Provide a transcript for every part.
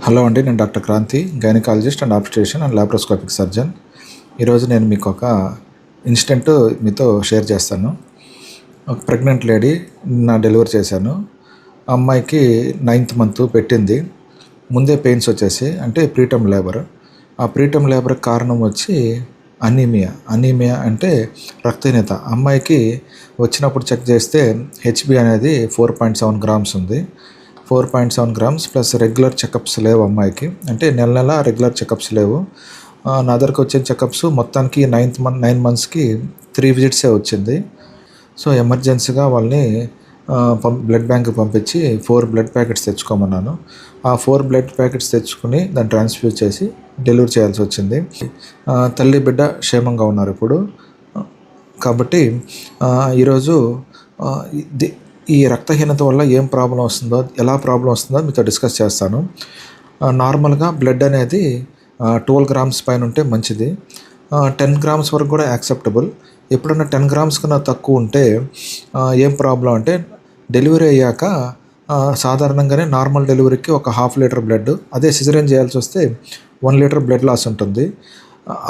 Hello అండి, నేను doctor Kranti, gynaecologist and obstetrician and laparoscopic surgeon. ఈరోజు నేను మీకు ఒక ఇన్సిడెంట్ మీతో షేర్ చేస్తాను. ఒక ప్రెగ్నెంట్ లేడీ డెలివరీ చేశాను. అమ్మాయికి 9th మంత్ పెట్టింది. ముందే పెయిన్స్ వచ్చేసి, అంటే ప్రీటర్మ్ లేబర్. ఆ ప్రీటర్మ్ లేబర్కి కారణం వచ్చి అనీమియా అంటే రక్తహీనత. అమ్మాయికి వచ్చినప్పుడు చెక్ చేస్తే హెచ్బి అనేది 4.7 గ్రామ్స్ ఉంది. 4.7 గ్రామ్స్ ప్లస్ రెగ్యులర్ చెకప్స్ లేవు అమ్మాయికి, అంటే నెల రెగ్యులర్ చెకప్స్ లేవు. నా దగ్గరకు వచ్చిన చెకప్స్ మొత్తానికి 9 మంత్స్కి 3 విజిట్సే వచ్చింది. సో ఎమర్జెన్సీగా వాళ్ళని బ్లడ్ బ్యాంక్కి పంపించి 4 బ్లడ్ ప్యాకెట్స్ తెచ్చుకోమన్నాను. ఆ 4 బ్లడ్ ప్యాకెట్స్ తెచ్చుకుని దాన్ని ట్రాన్స్ఫ్యూజ్ చేసి డెలివరీ చేయాల్సి వచ్చింది. తల్లి బిడ్డ క్షేమంగా ఉన్నారు ఇప్పుడు. కాబట్టి ఈరోజు ఈ రక్తహీనత వల్ల ఏం ప్రాబ్లం వస్తుందో, ఎలా ప్రాబ్లం వస్తుందో మీతో డిస్కస్ చేస్తాను. నార్మల్గా బ్లడ్ అనేది 12 గ్రామ్స్ పైన ఉంటే మంచిది. 10 గ్రామ్స్ వరకు కూడా యాక్సెప్టబుల్. ఎప్పుడన్నా 10 గ్రామ్స్ కన్నా తక్కువ ఉంటే ఏం ప్రాబ్లం అంటే, డెలివరీ అయ్యాక సాధారణంగానే నార్మల్ డెలివరీకి ఒక 1/2 లీటర్ బ్లడ్, అదే సిజరేన్ చేయాల్సి వస్తే 1 లీటర్ బ్లడ్ లాస్ ఉంటుంది.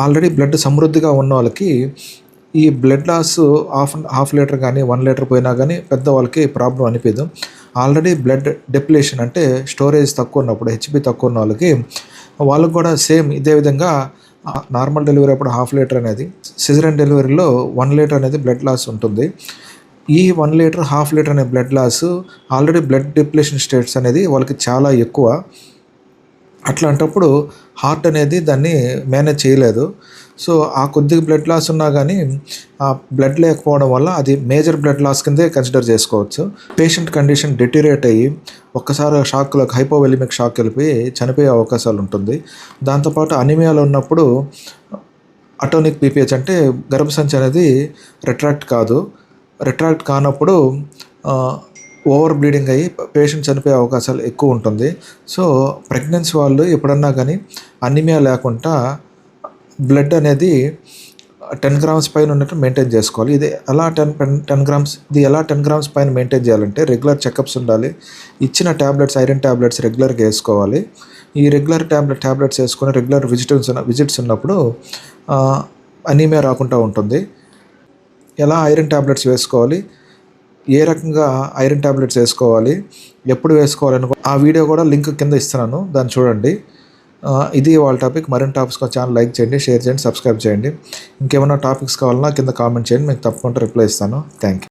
ఆల్రెడీ బ్లడ్ సమృద్ధిగా ఉన్న వాళ్ళకి ఈ బ్లడ్ లాస్ హాఫ్ లీటర్ కానీ 1 లీటర్ పోయినా కానీ పెద్దవాళ్ళకి ప్రాబ్లం అనిపించదు. ఆల్రెడీ బ్లడ్ డెప్లేషన్ అంటే స్టోరేజ్ తక్కువ ఉన్నప్పుడు, హెచ్బి తక్కువ ఉన్న వాళ్ళకి కూడా సేమ్ ఇదే విధంగా నార్మల్ డెలివరీ అప్పుడు 1/2 లీటర్ అనేది, సిజరేన్ డెలివరీలో 1 లీటర్ అనేది బ్లడ్ లాస్ ఉంటుంది. ఈ 1 లీటర్ 1/2 లీటర్ అనే blood loss already blood depletion states అనేది వాళ్ళకి చాలా ఎక్కువ. అట్లాంటప్పుడు హార్ట్ అనేది దాన్ని మేనేజ్ చేయలేదు. సో ఆ కొద్దిగా బ్లడ్ లాస్ ఉన్నా కానీ ఆ బ్లడ్ లేకపోవడం వల్ల అది మేజర్ బ్లడ్ లాస్ కిందే కన్సిడర్ చేసుకోవచ్చు. పేషెంట్ కండిషన్ డిటీరియేట్ అయ్యి ఒక్కసారి షాక్లోకి, హైపోవెలిమిక్ షాక్ వెళ్ళిపోయి చనిపోయే అవకాశాలు ఉంటుంది. దాంతోపాటు అనీమియాలో ఉన్నప్పుడు అటోనిక్ పీపీహెచ్ అంటే గర్భసంచి అనేది రిట్రాక్ట్ కానప్పుడు ఓవర్ బ్లీడింగ్ అయ్యి పేషెంట్ చనిపోయే అవకాశాలు ఎక్కువ ఉంటుంది. సో ప్రెగ్నెన్సీ వాళ్ళు ఎప్పుడన్నా కానీ అనీమియా లేకుండా బ్లడ్ అనేది 10 గ్రామ్స్ పైన ఉన్నట్టు మెయింటైన్ చేసుకోవాలి. ఇది ఎలా 10 గ్రామ్స్ పైన మెయింటైన్ చేయాలంటే రెగ్యులర్ చెకప్స్ ఉండాలి. ఇచ్చిన ట్యాబ్లెట్స్, ఐరన్ ట్యాబ్లెట్స్ రెగ్యులర్గా వేసుకోవాలి. ఈ రెగ్యులర్ ట్యాబ్లెట్స్ వేసుకొని రెగ్యులర్ విజిట్స్ ఉన్నప్పుడు అనీమియా రాకుండా ఉంటుంది. ఎలా ఐరన్ ట్యాబ్లెట్స్ వేసుకోవాలి, ఏ రకంగా ఐరన్ ట్యాబ్లెట్స్ వేసుకోవాలి, ఎప్పుడు వేసుకోవాలని ఆ వీడియో కూడా లింక్ కింద ఇస్తున్నాను, దాన్ని చూడండి. ఇది వాళ్ళ టాపిక్. మరిన్ని టాపిక్స్ ఛానల్ లైక్ చేయండి, షేర్ చేయండి, సబ్స్క్రైబ్ చేయండి. ఇంకేమైనా టాపిక్స్ కావాలన్నా కింద కామెంట్ చేయండి, మీకు తప్పకుండా రిప్లై ఇస్తాను. Thank you.